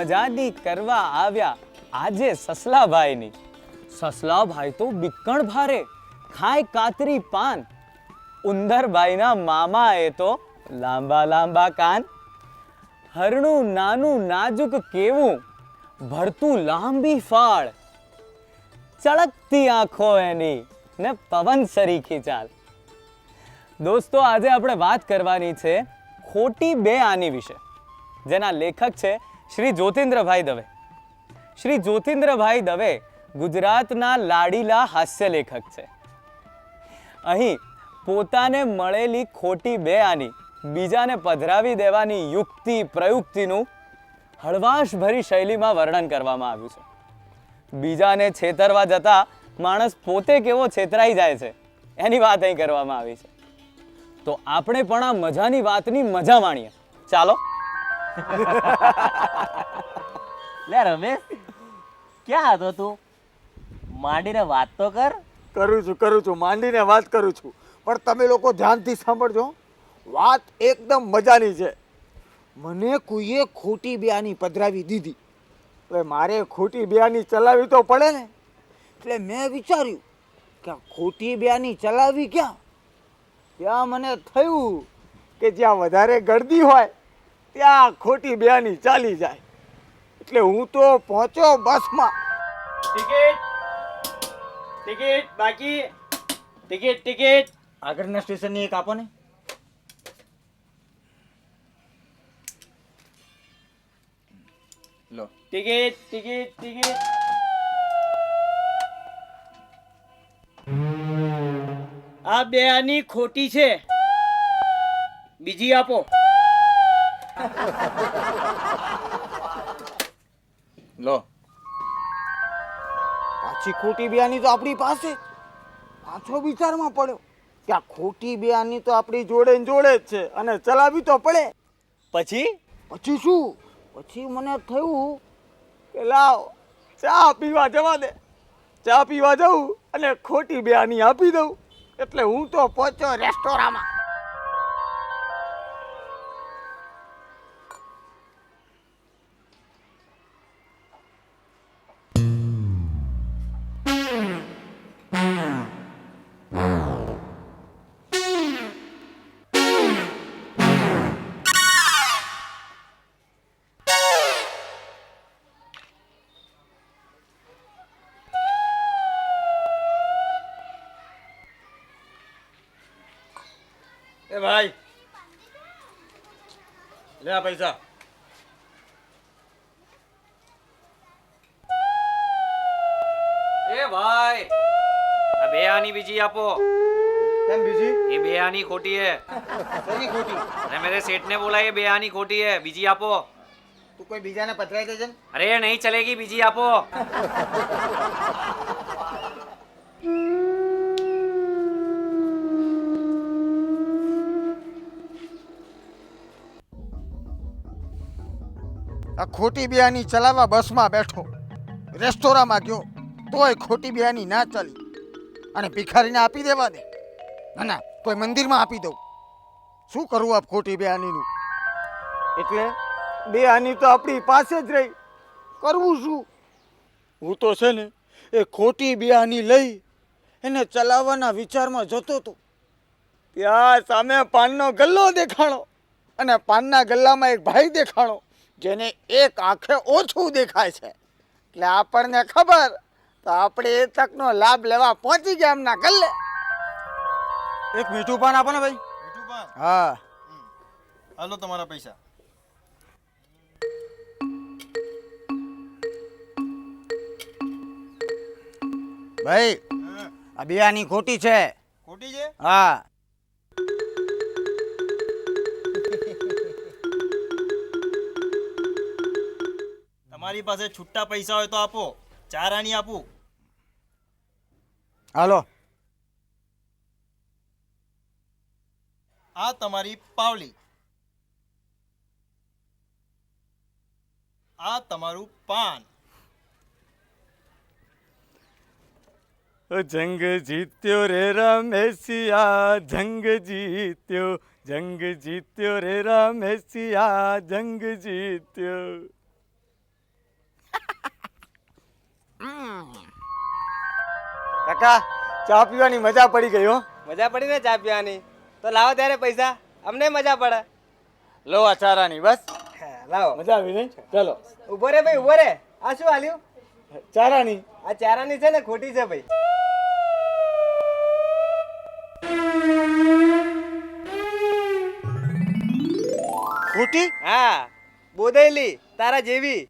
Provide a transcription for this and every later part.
મજાની કરવા આવ્યા આજે સસલાભાઈની. સસલાભાઈ તો બીકણ ભારે, ખાય કાતરી પાન. ઉંદરભાઈના મામા એ તો લાંબા લાંબા કાન. હરણું નાનું નાજુક કેવું, ભરતું લાંબી ફાળ. ચળકતી આંખો એની ને પવન સરીખી ચાલ. દોસ્તો, આજે આપણે વાત કરવાની છે ખોટી બે આની વિશે, જેના લેખક છે શ્રી જ્યોતિન્દ્રભાઈ દવે. શ્રી જ્યોતિન્દ્રભાઈ દવે ગુજરાતના લાડીલા હાસ્ય લેખક છે. અહીં પોતાને મળેલી ખોટી બે આની બીજાને પધરાવી દેવાની યુક્તિ પ્રયુક્તિનું હળવાશભરી શૈલીમાં વર્ણન કરવામાં આવ્યું છે. બીજાને છેતરવા જતા માણસ પોતે કેવો છેતરાઈ જાય છે એની વાત અહીં કરવામાં આવી છે. તો આપણે પણ આ મજાની વાતની મજા માણીએ. ચાલો. લે રમેશ, ક્યાં હતો તું? માંડીને વાત તો કર. કરું છું, માંડીને વાત કરું છું. પણ તમે લોકો ધ્યાનથી સાંભળજો, વાત એકદમ મજાની છે. મને કોઈએ ખોટી બિયાની પધરાવી દીધી, હવે મારે ખોટી બિયાની ચલાવવી તો પડે ને. એટલે મેં વિચાર્યું કે ખોટી બિયાની ચલાવવી ક્યાં. ત્યાં મને થયું કે જ્યાં વધારે ગળદી હોય ત્યાં ખોટી બિયાની ચાલી જાય. એટલે હું તો પહોંચ્યો બસમાં. ટિકિટ બાકી. ટિકિટ આગળના સ્ટેશનની એક આપો ને. લો. ટિકિટ. આ બે આની ખોટી છે, બીજી આપો. લો. પાછી ખોટી બિયાની તો આપણી પાસે. પાછો વિચારમાં પડ્યો કે આ ખોટી બિયાની તો આપણી જોડે ને જોડે જ છે અને ચલાવવી તો પડે. પછી શું? પછી મને થયું કે લાવ ચા પીવા જવા દે. ચા પીવા જવું અને ખોટી બિયાની આપી દઉં. એટલે હું તો પહોંચ્યો રેસ્ટોરાંમાં. એ ભાઈ, લે આ પૈસા. એ ભાઈ, આ બે આની બીજી આપો. કેમ બીજી? ये बे आनी खोटी है. કોની ખોટી? अरे मेरे सेठ ने बोला ये बे आनी खोटी है, बीजी आपो. તું કોઈ બીજાને પધરાઈ દેજે ને. अरे नहीं चलेगी, बीजी आपो. આ ખોટી બિયાની ચલાવવા બસમાં બેઠો, રેસ્ટોરાંમાં ગયો, તોય ખોટી બિયાની ના ચાલી. અને ભિખારીને આપી દેવા દે. ના, કોઈ મંદિરમાં આપી દઉં. શું કરવું આ ખોટી બિયાનીનું? એટલે બિયાની તો આપણી પાસે જ રહી. કરવું શું? હું તો છે ને એ ખોટી બિયાની લઈ એને ચલાવવાના વિચારમાં જતો હતો. ત્યાં સામે પાનનો ગલ્લો દેખાણો અને પાનના ગલ્લામાં એક ભાઈ દેખાણો જેને એક આંખે ઓછું દેખાય છે. એટલે આપણને ખબર, તો આપણે એ તકનો લાભ લેવા પહોંચી ગયા એમના ગલ્લે. એક મીઠું પાન આપો ને ભાઈ. મીઠું પાન. હા, હાલો તમારા પૈસા. ભાઈ આ બિયાની ખોટી છે. ખોટી છે? હા. તમારી પાસે છૂટા પૈસા હોય તો આપો, 4 આની આપું. હાલો. આ તમારી પાવલી, આ તમારું પાન. જંગ જીત્યો રે રમેશિયા, જંગ જીત્યો, જંગ જીત્યો રે રમેશિયા, જંગ જીત્યો. કાકા ચા પીવાની મજા પડી ગઈ હો. મજા પડી ને ચા પીવાની? તો લાવો ત્યારે પૈસા, અમને મજા પડે. લો આ ચારાની બસ લાવો. મજા આવી નહીં. ચલો ઉભો રે ભાઈ, ઉભો રે. આ શું હાલ્યું? ચારાની. આ ચારાની છે ને ખોટી છે ભાઈ. ખોટી? હા, બોદેલી તારા જેવી.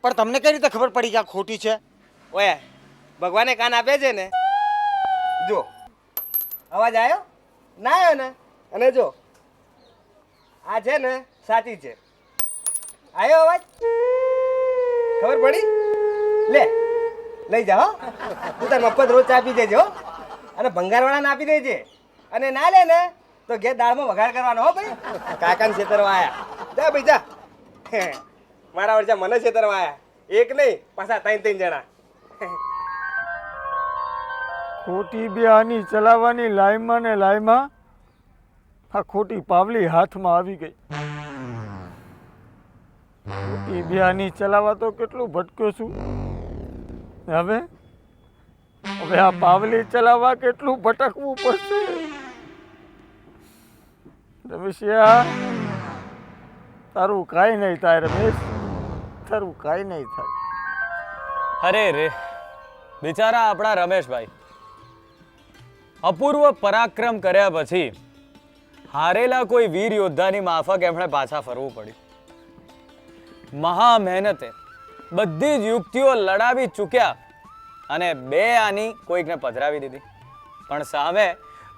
પણ તમને કઈ રીતે ખબર પડી કે આ ખોટી છે? ઓય, ભગવાને કાન આપ્યા છે ને, જો અવાજ આવ્યો ના આવ્યો ને? અને જો આ છે ને સાચી છે. આવ્યો અવાજ? ખબર પડી? લે લઈ જા હો. તું તાર મફત રોજ ચા પી દેજે હો. અને ભંગારવાળાને આપી દેજે. અને ના લે ને તો ઘેર દાળમાં વઘાર કરવાનો હો ભાઈ. કાકાને છેતરવા આયા. જા ભાઈ જા. મારા વર્ષે મને છેતરવા આયા. એક નહીં, પાછા ત્રણ જણા. ખોટી બે આની ચલાવવાની લાઈમાં ને લાઈમાં આ ખોટી પાવલી હાથમાં આવી ગઈ. ખોટી બે આની ચલાવવા તો કેટલું ભટક્યો છું. હવે હવે આ પાવલી ચલાવવા કેટલું ભટકવું પડશે. રમેશિયા, તારું કાંઈ નહીં થાય રમેશ, તારું કાંઈ નહીં થાય. અરે રે, બિચારા આપણા રમેશભાઈ અપૂર્વ પરાક્રમ કર્યા પછી હારેલા કોઈ વીર યોદ્ધાની માફક એમણે પાછા ફરવું પડ્યું. મહા મહેનતે બધી જ યુક્તિઓ લડાવી ચૂક્યા અને બે આની કોઈકને પધરાવી દીધી, પણ સામે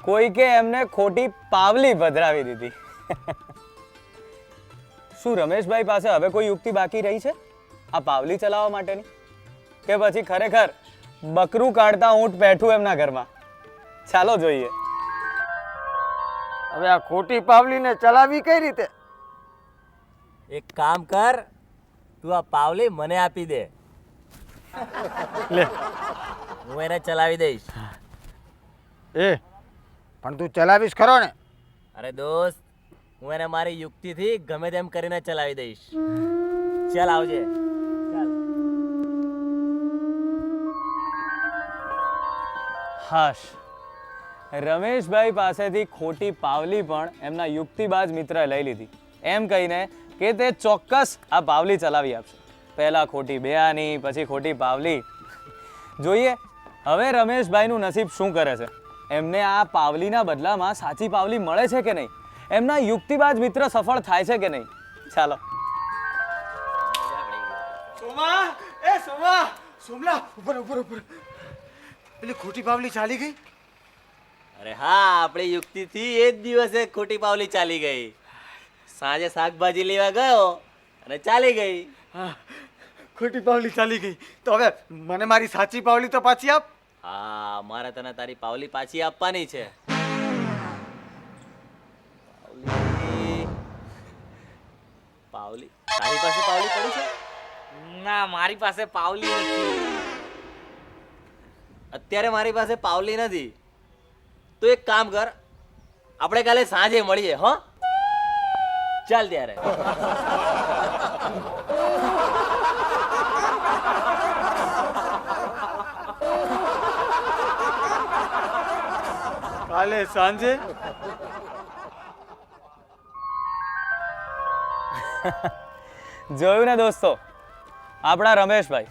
કોઈકે એમને ખોટી પાવલી પધરાવી દીધી. શું રમેશભાઈ પાસે હવે કોઈ યુક્તિ બાકી રહી છે આ પાવલી ચલાવવા માટેની, કે પછી ખરેખર બકરું કાઢતા ઊંટ બેઠું એમના ઘરમાં? ચાલો જોઈએ. હવે આ ખોટી પાવલીને ચલાવી કઈ રીતે? એક કામ કર, તું આ પાવલી મને આપી દે, લે હું એને ચલાવી દઈશ. એ પણ તું ચલાવીશ ખરો ને? અરે દોસ્ત, હું એને મારી યુક્તિથી ગમે તેમ કરીને ચલાવી દઈશ. ચાલ આવજે. ચાલ. હાશ, રમેશભાઈ પાસેથી ખોટી પાવલી પણ એમના યુક્તિબાજ મિત્રએ લઈ લીધી, એમ કહીને કે તે ચોક્કસ આ પાવલી ચલાવી આપશે. પહેલા ખોટી બે આની, પછી ખોટી પાવલી. જોઈએ હવે રમેશભાઈનું નસીબ શું કરે છે. એમને આ પાવલીના બદલામાં સાચી પાવલી મળે છે કે નહીં, એમના યુક્તિબાજ મિત્ર સફળ થાય છે કે નહીં. ચાલો. સોમા, એ સોમા, સોમલા ઉપર ઉપર ઉપર. પેલી ખોટી પાવલી ચાલી ગઈ. અરે હા, આપણી યુક્તિથી એ જ દિવસે ખોટી પાવલી ચાલી ગઈ. સાંજે શાકભાજી લેવા ગયો અને ચાલી ગઈ. હા, ખોટી પાવલી ચાલી ગઈ. તો હવે મને મારી સાચી પાવલી તો પાછી આપ. હા, મારે તને તારી પાવલી પાછી આપવાની છે. પાવલી તારી પાસે પાવલી પડી છે? ના, મારી પાસે પાવલી નથી. અત્યારે મારી પાસે પાવલી નથી. તો એક કામ કર, આપણે કાલે સાંજે મળીએ. હો, ચાલ ત્યારે. કાલે સાંજે? જોયું ને દોસ્તો, આપણા રમેશભાઈ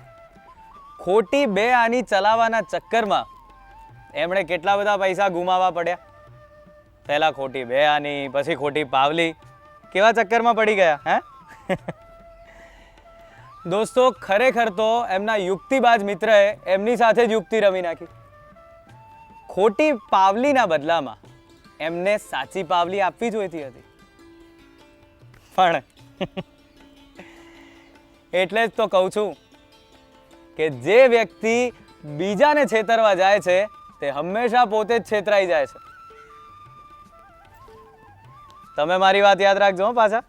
ખોટી બે આની ચલાવવાના ચક્કરમાં એમણે કેટલા બધા પૈસા ગુમાવવા પડ્યા. પહેલા ખોટી બે આની, પછી ખોટી પાવલી. કેવા ચક્કરમાં પડી ગયા હે? દોસ્તો, ખરેખર તો એમના યુક્તિબાજ મિત્રએ એમની સાથે જ યુક્તિ રમી નાખી. ખોટી પાવલીના બદલામાં એમને સાચી પાવલી આપવી જોઈતી હતી, પણ એટલે જ તો કહું છું કે જે વ્યક્તિ બીજાને છેતરવા જાય છે તે હંમેશા પોતે જ છેતરાઈ જાય છે. તમે મારી વાત યાદ રાખજો પાછા.